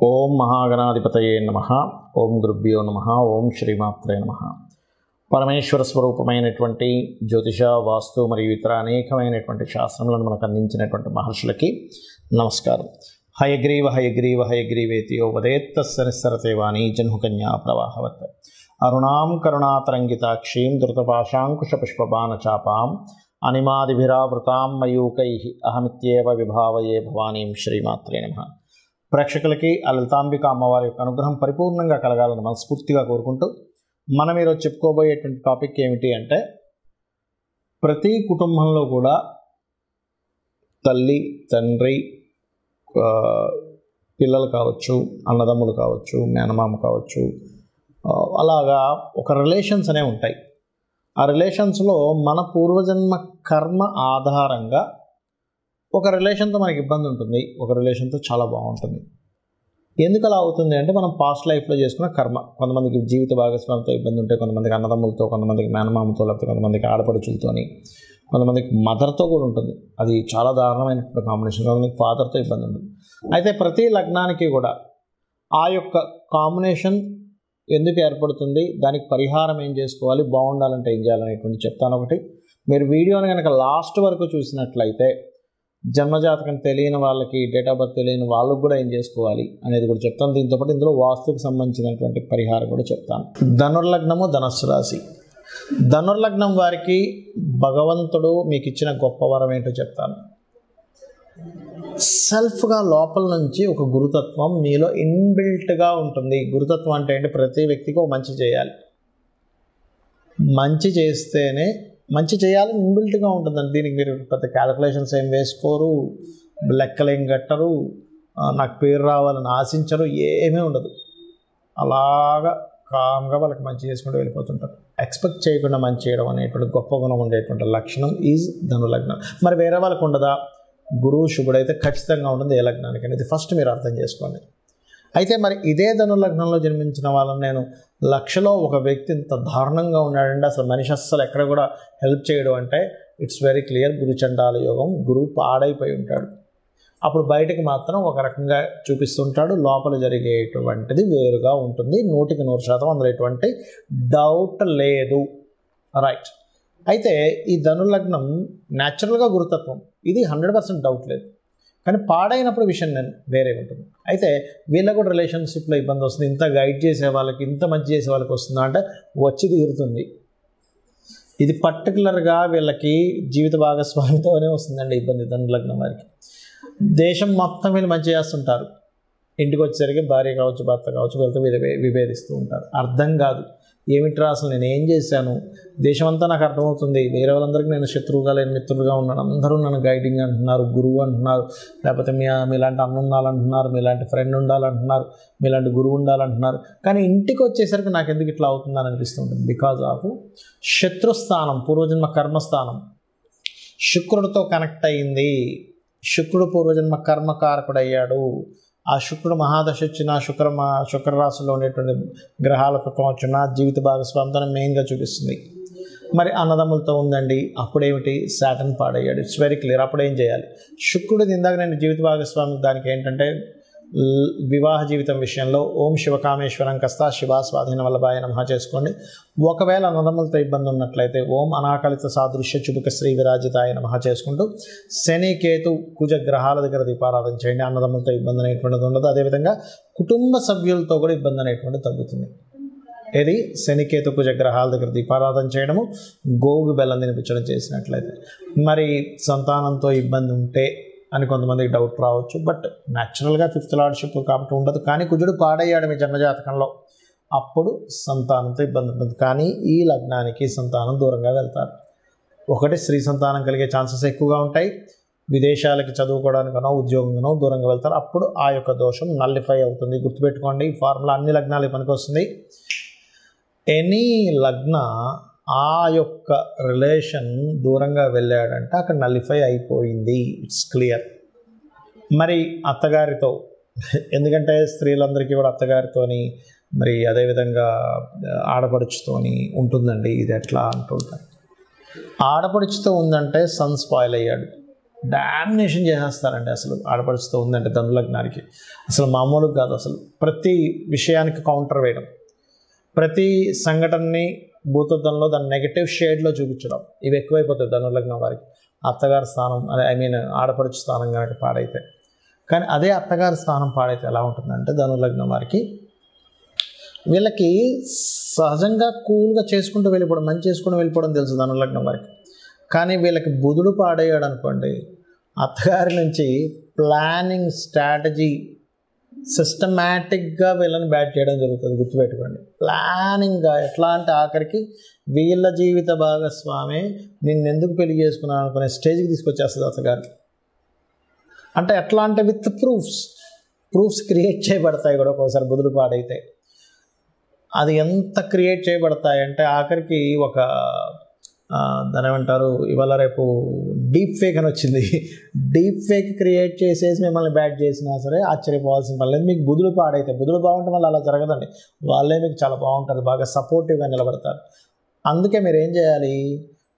ఓం మహాగణాధిపతయే నమః. ఓం గురుభ్యో నమః. ఓం శ్రీమాత్రే నమః. పరమేశ్వర స్వరూపమైనటువంటి జ్యోతిష, వాస్తు మరియు ఇతర అనేకమైనటువంటి శాస్త్రములను మనకు అందించినటువంటి మహర్షులకి నమస్కారం. హయగ్రీవ హయగ్రీవ హయగ్రీవేతి యో వదేత్తస్య నిస్సరతే వాణి జన్హుకన్యా ప్రవాహవత్. అరుణాం కరుణాతరంగితాక్షీం ధృతపాశాంకుశపుష్పబాణచాపాం అనిమాదిభిరావృతాం మయూకైః అహమిత్యేవ విభావయే భవానీం. శ్రీమాత్రే నమః. ప్రేక్షకులకి ఆ లలితాంబిక అమ్మవారి యొక్క అనుగ్రహం పరిపూర్ణంగా కలగాలని మనస్ఫూర్తిగా కోరుకుంటూ మనం ఈరోజు చెప్పుకోబోయేటువంటి టాపిక్ ఏమిటి అంటే, ప్రతి కుటుంబంలో కూడా తల్లి, తండ్రి, పిల్లలు కావచ్చు, అన్నదమ్ములు కావచ్చు, మేనమామ కావచ్చు, అలాగా ఒక రిలేషన్స్ అనేవి ఉంటాయి. ఆ రిలేషన్స్లో మన పూర్వజన్మ కర్మ ఆధారంగా ఒక రిలేషన్తో మనకి ఇబ్బంది ఉంటుంది, ఒక రిలేషన్తో చాలా బాగుంటుంది. ఎందుకు అలా అవుతుంది అంటే, మనం పాస్ట్ లైఫ్లో చేసుకున్న కర్మ. కొంతమందికి జీవిత భాగస్వామితో ఇబ్బంది ఉంటే, కొంతమందికి అన్నదమ్ములతో, కొంతమందికి మేనమామతో, లేకపోతే కొంతమందికి ఆడపడుచులతోని, కొంతమందికి మదర్తో కూడా ఉంటుంది. అది చాలా దారుణమైనటువంటి కాంబినేషన్. కొంతమందికి ఫాదర్తో ఇబ్బంది ఉంటుంది. అయితే ప్రతి లగ్నానికి కూడా ఆ యొక్క కాంబినేషన్ ఎందుకు ఏర్పడుతుంది, దానికి పరిహారం ఏం చేసుకోవాలి, బాగుండాలంటే ఏం చేయాలనేటువంటి చెప్తాను. ఒకటి, మీరు వీడియోని కనుక లాస్ట్ వరకు చూసినట్లయితే జన్మజాతకం తెలియని వాళ్ళకి, డేట్ ఆఫ్ బర్త్ తెలియని వాళ్ళకు కూడా ఏం చేసుకోవాలి అనేది కూడా చెప్తాను. దీంతోపాటు ఇందులో వాస్తుకు సంబంధించినటువంటి పరిహారం కూడా చెప్తాను. ధనుర్లగ్నము, ధనస్సు రాశి. ధనుర్లగ్నం వారికి భగవంతుడు మీకు ఇచ్చిన గొప్ప వరం ఏంటో చెప్తాను. సెల్ఫ్గా లోపల నుంచి ఒక గురుతత్వం మీలో ఇన్బిల్ట్గా ఉంటుంది. గురుతత్వం అంటే ఏంటి? ప్రతి వ్యక్తికి ఒక మంచి చేయాలి, మంచి చేస్తేనే మంచి చేయాలని ఇన్బిల్ట్గా ఉంటుందండి. దీనికి మీరు పెద్ద క్యాలిక్యులేషన్స్ ఏం వేసుకోరు, లెక్కలు ఏం కట్టరు, నాకు పేరు రావాలని ఆశించరు, ఏమీ ఉండదు. అలాగా కామ్గా వాళ్ళకి మంచి చేసుకుంటూ వెళ్ళిపోతుంటారు. ఎక్స్పెక్ట్ చేయకుండా మంచి చేయడం అనేటువంటి గొప్ప గుణం ఉండేటువంటి లక్షణం ఈజ్ ధనులగ్నం. మరి వేరే వాళ్ళకు ఉండదా? గురువు శుభుడైతే ఖచ్చితంగా ఉంటుంది ఏ లగ్నానికి అనేది ఫస్ట్ మీరు అర్థం చేసుకోండి. అయితే మరి ఇదే ధనులగ్నంలో జన్మించిన వాళ్ళని నేను లక్షలో ఒక వ్యక్తి ఇంత దారుణంగా ఉన్నాడంటే అసలు మనిషి అస్సలు ఎక్కడ కూడా హెల్ప్ చేయడం అంటే ఇట్స్ వెరీ క్లియర్. గురుచండాల యోగం, గురువు పాడైపోయి ఉంటాడు. అప్పుడు బయటకు మాత్రం ఒక రకంగా చూపిస్తుంటాడు, లోపల జరిగేటువంటిది వేరుగా ఉంటుంది. 100% అందులో ఎటువంటి డౌట్ లేదు. రైట్. అయితే ఈ ధనులగ్నం న్యాచురల్గా గురుతత్వం, ఇది 100% డౌట్ లేదు. కానీ పాడైనప్పుడు విషయం వేరే ఉంటుంది. అయితే వీళ్ళకు కూడా రిలేషన్షిప్లో ఇబ్బంది వస్తుంది. ఇంత గైడ్ చేసే వాళ్ళకి, ఇంత మంచి చేసే వాళ్ళకి వస్తుందా అంటే వచ్చి తీరుతుంది. ఇది పర్టికులర్గా వీళ్ళకి జీవిత భాగస్వామితోనే వస్తుందండి ఇబ్బంది ధనులగ్నం వారికి. దేశం మొత్తం వీళ్ళు మంచి చేస్తుంటారు, ఇంటికి వచ్చేసరికి భార్య కావచ్చు, భర్త కావచ్చు, వీళ్ళతో విభేదిస్తూ ఉంటారు. అర్థం కాదు ఏమిట్రా అసలు నేను ఏం చేశాను, దేశమంతా నాకు అర్థమవుతుంది, వేరే వాళ్ళందరికీ నేను శత్రువుగా లేని మిత్రుడుగా ఉన్నాను, అందరూ నన్ను గైడింగ్ అంటున్నారు, గురువు అంటున్నారు, లేకపోతే మీలాంటి అన్న ఉండాలంటున్నారు, మీలాంటి ఫ్రెండ్ ఉండాలంటున్నారు, మీలాంటి గురువు ఉండాలంటున్నారు. కానీ ఇంటికి వచ్చేసరికి నాకు ఎందుకు ఇట్లా అవుతుందని అనిపిస్తుంటుంది. బికాజ్ ఆఫ్ శత్రుస్థానం, పూర్వజన్మ కర్మస్థానం శుక్రుడితో కనెక్ట్ అయ్యింది. శుక్రుడు పూర్వజన్మ కర్మకారకుడు అయ్యాడు. ఆ శుక్రుడు మహాదశ వచ్చిన శుక్రరాశిలో ఉండేటువంటి గ్రహాలకు వచ్చిన జీవిత భాగస్వామితో మెయిన్గా చూపిస్తుంది. మరి అన్నదమ్ములతో ఉందండి, అప్పుడేమిటి? సాటర్న్ పాడయ్యాడు. It's very clear. అప్పుడు ఏం చేయాలి? శుక్రుడు ఇందాక నేను జీవిత భాగస్వామి దానికి ఏంటంటే వివాహ జీవితం విషయంలో ఓం శివకామేశ్వరం కస్తా శివా స్వాధీన వల్లభాయ నమః చేసుకోండి. ఒకవేళ అన్నదమ్ములతో ఇబ్బంది ఉన్నట్లయితే ఓం అనాకలిత సాదృశ్య చుబుక శ్రీ విరాజితాయ నమః చేసుకుంటూ శని, కేతు, కుజ గ్రహాల దగ్గర దీపారాధన చేయండి. అన్నదమ్ములతో ఇబ్బంది అనేటువంటిది ఉండదు. అదేవిధంగా కుటుంబ సభ్యులతో కూడా ఇబ్బంది అనేటువంటిది తగ్గుతుంది. ఇది శనికేతు కుజ గ్రహాల దగ్గర దీపారాధన చేయడము, గోగు బెల్లం తినిపించడం చేసినట్లయితే. మరి సంతానంతో ఇబ్బంది ఉంటే అని కొంతమందికి డౌట్ రావచ్చు. బట్ న్యాచురల్గా 5th లార్డ్షిప్ కాబట్టి ఉండదు. కానీ కుజుడు పాడయ్యాడు మీ జన్మజాతకంలో, అప్పుడు సంతానంతో ఇబ్బంది ఉంటుంది. కానీ ఈ లగ్నానికి సంతానం దూరంగా వెళ్తారు. ఒకటి, స్త్రీ సంతానం కలిగే ఛాన్సెస్ ఎక్కువగా ఉంటాయి. విదేశాలకి చదువుకోవడానికనో ఉద్యోగంగానో దూరంగా వెళ్తారు. అప్పుడు ఆ యొక్క దోషం నల్లిఫై అవుతుంది. గుర్తుపెట్టుకోండి, ఈ ఫార్ములా అన్ని లగ్నాలకి పనికొస్తుంది. ఎనీ లగ్న ఆ యొక్క రిలేషన్ దూరంగా వెళ్ళాడంటే అక్కడ నల్లిఫై అయిపోయింది. It's clear. మరి అత్తగారితో, ఎందుకంటే స్త్రీలందరికీ కూడా అత్తగారితోని, మరి అదేవిధంగా ఆడపడుచుతోని ఉంటుందండి. ఇది ఎట్లా అంటుంటారు. ఆడపడుచుతో ఉందంటే సన్ స్పాయిల్ అయ్యాడు, డామినేషన్ చేసేస్తారండి. అసలు ఆడపడుచుతో ఉందంటే ధనులగ్నానికి అసలు మామూలుగా కాదు. అసలు ప్రతి విషయానికి కౌంటర్ వేయడం, ప్రతి సంఘటనని భూతద్దంలో దాని నెగటివ్ షేడ్లో చూపించడం, ఇవి ఎక్కువైపోతాయి ధనులగ్నం వారికి. అత్తగారి స్థానం ఆడపడుచు స్థానం కనుక పాడైతే. కానీ అదే అత్తగారి స్థానం పాడైతే ఎలా ఉంటుందంటే ధనులగ్నం వారికి వీళ్ళకి సహజంగా కూల్గా చేసుకుంటూ వెళ్ళిపోవడం, మంచి చేసుకుంటూ వెళ్ళిపోవడం తెలుసు ధనులగ్నం వారికి. కానీ వీళ్ళకి బుధుడు పాడయ్యాడు అనుకోండి, అత్తగారి నుంచి ప్లానింగ్, స్ట్రాటజీ, సిస్టమేటిక్గా వీళ్ళని బ్యాట్ చేయడం జరుగుతుంది. గుర్తుపెట్టుకోండి, ప్లానింగ్గా. ఎట్లా అంటే ఆఖరికి వీళ్ళ జీవిత భాగస్వామి నిన్నెందుకు పెళ్లి చేసుకున్నాను అనుకునే స్టేజ్కి తీసుకొచ్చేస్తుంది అత్తగారు. అంటే ఎట్లా అంటే విత్ ప్రూఫ్స్ క్రియేట్ చేయబడతాయి కూడా ఒక్కోసారి బుధుడు పాడైతే. అది ఎంత క్రియేట్ చేయబడతాయంటే ఆఖరికి ఒక దాని ఏమంటారు, ఇవాళ రేపు డీప్ ఫేక్ అని వచ్చింది. డీప్ ఫేక్ క్రియేట్ చేసేసి మిమ్మల్ని బ్యాట్ చేసినా సరే ఆశ్చర్యపోవాల్సిన పని లేదు. మీకు బుధుడు పాడైతే, బుధుడు బాగుంటే మళ్ళీ అలా జరగదండి. వాళ్ళే మీకు చాలా బాగుంటారు, బాగా సపోర్టివ్గా నిలబడతారు. అందుకే మీరు ఏం చేయాలి,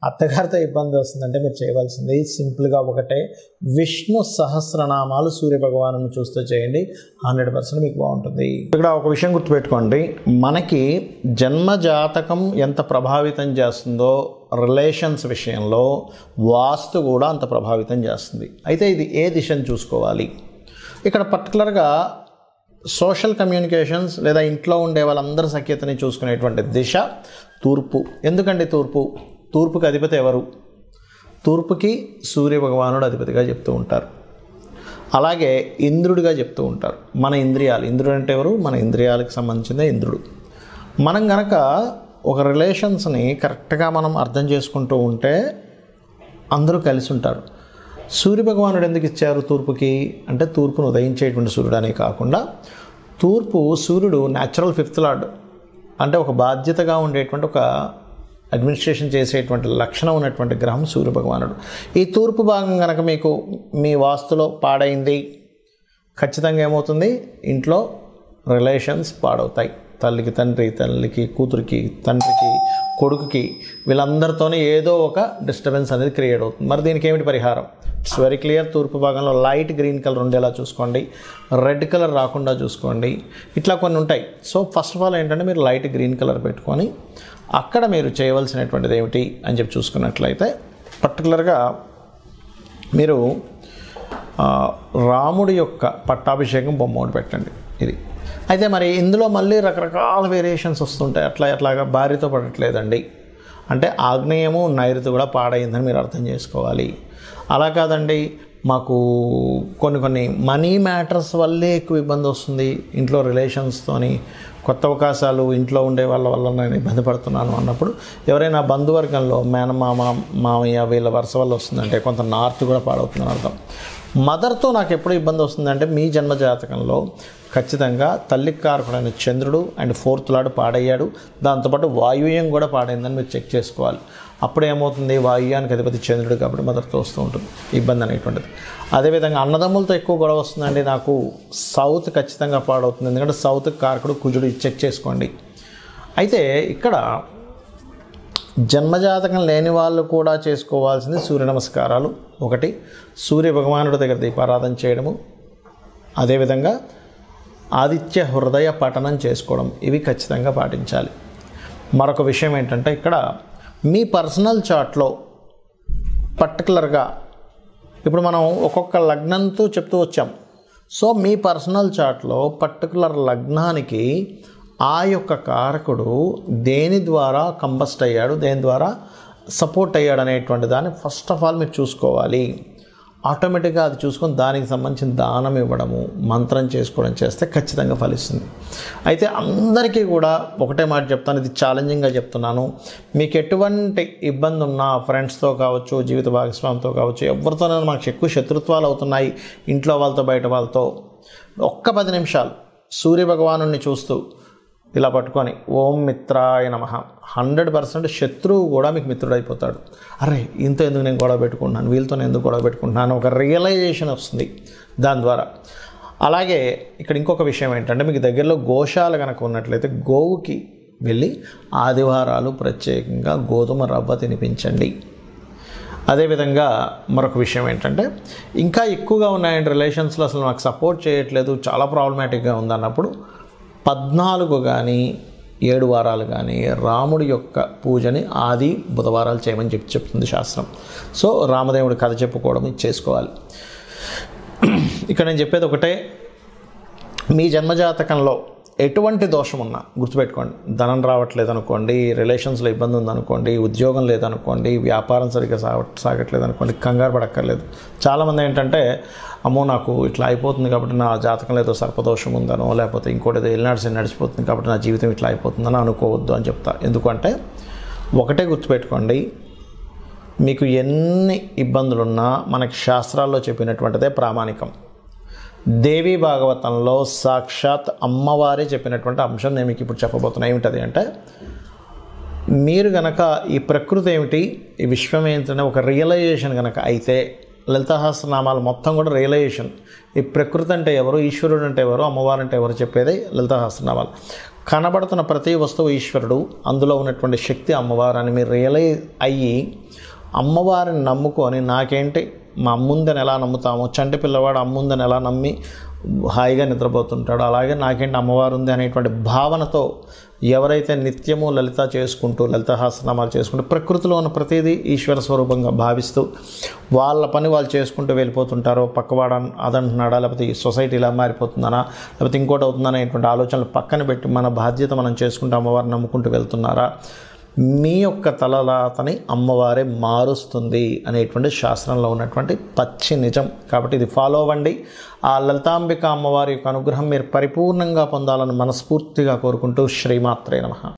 అత్తగారితో ఇబ్బంది వస్తుందంటే మీరు చేయవలసింది సింపుల్గా ఒకటే, విష్ణు సహస్రనామాలు సూర్యభగవాను చూస్తూ చేయండి. 100% మీకు బాగుంటుంది. ఇక్కడ ఒక విషయం గుర్తుపెట్టుకోండి, మనకి జన్మజాతకం ఎంత ప్రభావితం చేస్తుందో రిలేషన్స్ విషయంలో వాస్తు కూడా అంత ప్రభావితం చేస్తుంది. అయితే ఇది ఏ దిశను చూసుకోవాలి, ఇక్కడ పర్టికులర్గా సోషల్ కమ్యూనికేషన్స్ లేదా ఇంట్లో ఉండే వాళ్ళందరి సఖ్యతని చూసుకునేటువంటి దిశ తూర్పు. ఎందుకంటే తూర్పుకి అధిపతి ఎవరు? తూర్పుకి సూర్యభగవానుడు అధిపతిగా చెప్తూ ఉంటారు. అలాగే ఇంద్రుడిగా చెప్తూ ఉంటారు. మన ఇంద్రియాలు, ఇంద్రుడు అంటే ఎవరు? మన ఇంద్రియాలకు సంబంధించిన ఇంద్రుడు. మనం గనక ఒక రిలేషన్స్ని కరెక్ట్గా మనం అర్థం చేసుకుంటూ ఉంటే అందరూ కలిసి ఉంటారు. సూర్యభగవానుడు ఎందుకు ఇచ్చారు తూర్పుకి అంటే, తూర్పును ఉదయించేటువంటి సూర్యుడు అనే కాకుండా సూర్యుడు న్యాచురల్ 5th లార్డ్, అంటే ఒక బాధ్యతగా ఉండేటువంటి, ఒక అడ్మినిస్ట్రేషన్ చేసేటువంటి లక్షణం ఉన్నటువంటి గ్రహం సూర్యభగవానుడు. ఈ తూర్పు భాగం కనుక మీకు మీ వాస్తులో పాడైంది, ఖచ్చితంగా ఏమవుతుంది, ఇంట్లో రిలేషన్స్ పాడవుతాయి. తల్లికి తండ్రి, తల్లికి కూతురికి, తండ్రికి కొడుకుకి, వీళ్ళందరితోనే ఏదో ఒక డిస్టర్బెన్స్ అనేది క్రియేట్ అవుతుంది. మరి దీనికి ఏమిటి పరిహారం? It's very clear. తూర్పు భాగంలో లైట్ గ్రీన్ కలర్ ఉండేలా చూసుకోండి, రెడ్ కలర్ రాకుండా చూసుకోండి. ఇట్లా కొన్ని ఉంటాయి. సో ఫస్ట్ ఆఫ్ ఆల్ ఏంటంటే మీరు లైట్ గ్రీన్ కలర్ పెట్టుకొని అక్కడ మీరు చేయవలసినటువంటిది ఏమిటి అని చెప్పి చూసుకున్నట్లయితే, పర్టికులర్గా మీరు రాముడి యొక్క పట్టాభిషేకం బొమ్మ ఒకటి పెట్టండి. ఇది అయితే మరి ఇందులో మళ్ళీ రకరకాల వేరియేషన్స్ వస్తుంటాయి. అట్లాగా భార్యతో పడట్లేదండి అంటే ఆగ్నేయము నైరుతి కూడా పాడైందని మీరు అర్థం చేసుకోవాలి. అలా కాదండి, మాకు కొన్ని మనీ మ్యాటర్స్ వల్లే ఎక్కువ ఇబ్బంది వస్తుంది, ఇంట్లో రిలేషన్స్తోని కొత్త అవకాశాలు ఇంట్లో ఉండే వాళ్ళ వల్ల నేను ఇబ్బంది పడుతున్నాను అన్నప్పుడు, ఎవరైనా బంధువర్గంలో మేనమామ, మామయ్య వీళ్ళ వరుస వల్ల వస్తుందంటే కొంత నార్త్ కూడా పాడవుతుందని అర్థం. మదర్తో నాకు ఎప్పుడు ఇబ్బంది వస్తుందంటే, మీ జన్మజాతకంలో ఖచ్చితంగా తల్లికి కారకుడైన చంద్రుడు అండ్ 4th లార్డ్ పాడయ్యాడు, దాంతోపాటు వాయువ్యం కూడా పాడైందని మీరు చెక్ చేసుకోవాలి. అప్పుడు ఏమవుతుంది, వాయువ్యానికి అధిపతి చంద్రుడు కాబట్టి మదర్తో వస్తూ ఉంటుంది ఇబ్బంది అనేటువంటిది. అదేవిధంగా అన్నదమ్ములతో ఎక్కువ గొడవ వస్తుందండి, నాకు సౌత్ ఖచ్చితంగా పాడవుతుంది, ఎందుకంటే సౌత్కి కారకుడు కుజుడు, చెక్ చేసుకోండి. అయితే ఇక్కడ జన్మజాతకం లేని వాళ్ళు కూడా చేసుకోవాల్సింది సూర్య నమస్కారాలు. ఒకటి, సూర్య భగవానుడి దగ్గర దీపారాధన చేయడము, అదేవిధంగా ఆదిత్య హృదయ పఠనం చేసుకోవడం, ఇవి ఖచ్చితంగా పాటించాలి. మరొక విషయం ఏంటంటే, ఇక్కడ మీ పర్సనల్ చార్ట్లో పర్టికులర్గా ఇప్పుడు మనం ఒక్కొక్క లగ్నంతో చెప్తూ వచ్చాం. సో మీ పర్సనల్ చార్ట్లో పర్టికులర్ లగ్నానికి ఆ యొక్క కారకుడు దేని ద్వారా కంబస్ట్ అయ్యాడు, దేని ద్వారా సపోర్ట్ అయ్యాడు అనేటువంటి దాన్ని ఫస్ట్ ఆఫ్ ఆల్ మీరు చూసుకోవాలి. ఆటోమేటిక్గా అది చూసుకొని దానికి సంబంధించిన దానం ఇవ్వడము, మంత్రం చేసుకోవడం చేస్తే ఖచ్చితంగా ఫలిస్తుంది. అయితే అందరికీ కూడా ఒకటే మాట చెప్తాను, ఇది ఛాలెంజింగ్గా చెప్తున్నాను. మీకు ఎటువంటి ఇబ్బంది ఉన్నా, ఫ్రెండ్స్తో కావచ్చు, జీవిత భాగస్వామితో కావచ్చు, ఎవరితోనైనా మాకు ఎక్కువ శత్రుత్వాలు అవుతున్నాయి, ఇంట్లో వాళ్ళతో బయట వాళ్ళతో, ఒక్క 10 నిమిషాలు సూర్యభగవాను చూస్తూ ఇలా పట్టుకొని ఓం మిత్రాయ నమః, 100% శత్రువు కూడా మీకు మిత్రుడైపోతాడు. అరే ఇంత ఎందుకు నేను గొడవ పెట్టుకుంటున్నాను, వీళ్ళతో నేను ఎందుకు గొడవ పెట్టుకుంటున్నాను, ఒక రియలైజేషన్ వస్తుంది దాని ద్వారా. అలాగే ఇక్కడ ఇంకొక విషయం ఏంటంటే, మీకు దగ్గరలో గోశాల కనుక ఉన్నట్లయితే గోవుకి వెళ్ళి ఆదివారాలు ప్రత్యేకంగా గోధుమ రవ్వ తినిపించండి. అదేవిధంగా మరొక విషయం ఏంటంటే, ఇంకా ఎక్కువగా ఉన్నాయండి రిలేషన్స్లో, అసలు నాకు సపోర్ట్ చేయట్లేదు, చాలా ప్రాబ్లమాటిక్గా ఉందన్నప్పుడు 14 కానీ 7 వారాలు కానీ రాముడి యొక్క పూజని ఆది బుధవారాలు చేయమని చెప్తుంది శాస్త్రం. సో రామదేవుడి కథ చెప్పుకోవడం చేసుకోవాలి. ఇక్కడ నేను చెప్పేది ఒకటే, మీ జన్మజాతకంలో ఎటువంటి దోషం ఉన్నా గుర్తుపెట్టుకోండి. ధనం రావట్లేదు అనుకోండి, రిలేషన్స్లో ఇబ్బంది ఉందనుకోండి, ఉద్యోగం లేదనుకోండి, వ్యాపారం సరిగ్గా సాగట్లేదు అనుకోండి, కంగారు పడక్కర్లేదు. చాలామంది ఏంటంటే, అమ్మో నాకు ఇట్లా అయిపోతుంది కాబట్టి నా జాతకంలో ఏదో సర్పదోషం ఉందనో, లేకపోతే ఇంకోటి ఏదో ఎల్నాడు నడిచిపోతుంది కాబట్టి నా జీవితం ఇట్లా అయిపోతుందని అనుకోవద్దు అని చెప్తా. ఎందుకంటే ఒకటే గుర్తుపెట్టుకోండి, మీకు ఎన్ని ఇబ్బందులున్నా మనకి శాస్త్రాల్లో చెప్పినటువంటిదే ప్రామాణికం. దేవీ భాగవతంలో సాక్షాత్ అమ్మవారే చెప్పినటువంటి అంశం నేను మీకు ఇప్పుడు చెప్పబోతున్నా. ఏమిటది అంటే, మీరు గనక ఈ ప్రకృతి ఏమిటి, ఈ విశ్వం ఏంటనే ఒక రియలైజేషన్ కనుక అయితే, లలితాసహస్రనామాలు మొత్తం కూడా రియలైజేషన్. ఈ ప్రకృతి అంటే ఎవరు, ఈశ్వరుడు అంటే ఎవరు, అమ్మవారు అంటే ఎవరు చెప్పేది లలితాసహస్రనామాలు. కనబడుతున్న ప్రతి వస్తువు ఈశ్వరుడు, అందులో ఉన్నటువంటి శక్తి అమ్మవారు అని మీరు రియలైజ్ అయ్యి అమ్మవారిని నమ్ముకొని, నాకేంటి మా అమ్ముందని ఎలా నమ్ముతామో, చంటి పిల్లవాడు అమ్ముందని ఎలా నమ్మి హాయిగా నిద్రపోతుంటాడు, అలాగే నాకేంటి అమ్మవారు ఉంది అనేటువంటి భావనతో ఎవరైతే నిత్యము లలిత చేసుకుంటూ, లలితాసహస్రనామాలు చేసుకుంటూ, ప్రకృతిలో ఉన్న ప్రతిదీ ఈశ్వర స్వరూపంగా భావిస్తూ వాళ్ళ పని వాళ్ళు చేసుకుంటూ వెళ్ళిపోతుంటారో, పక్కవాడ అదంటున్నాడా, లేకపోతే ఈ సొసైటీ ఇలా మారిపోతుందనా, లేకపోతే ఇంకోటి అవుతుందనా అనేటువంటి ఆలోచనలు పక్కన పెట్టి మన బాధ్యత మనం చేసుకుంటూ అమ్మవారిని నమ్ముకుంటూ వెళ్తున్నారా, మీ యొక్క తలరాతని అమ్మవారే మారుస్తుంది అనేటువంటి శాస్త్రంలో ఉన్నటువంటి పచ్చి నిజం. కాబట్టి ఇది ఫాలో అవ్వండి. ఆ లలితాంబిక అమ్మవారి యొక్క అనుగ్రహం మీరు పరిపూర్ణంగా పొందాలని మనస్ఫూర్తిగా కోరుకుంటూ శ్రీమాత్రే నమః.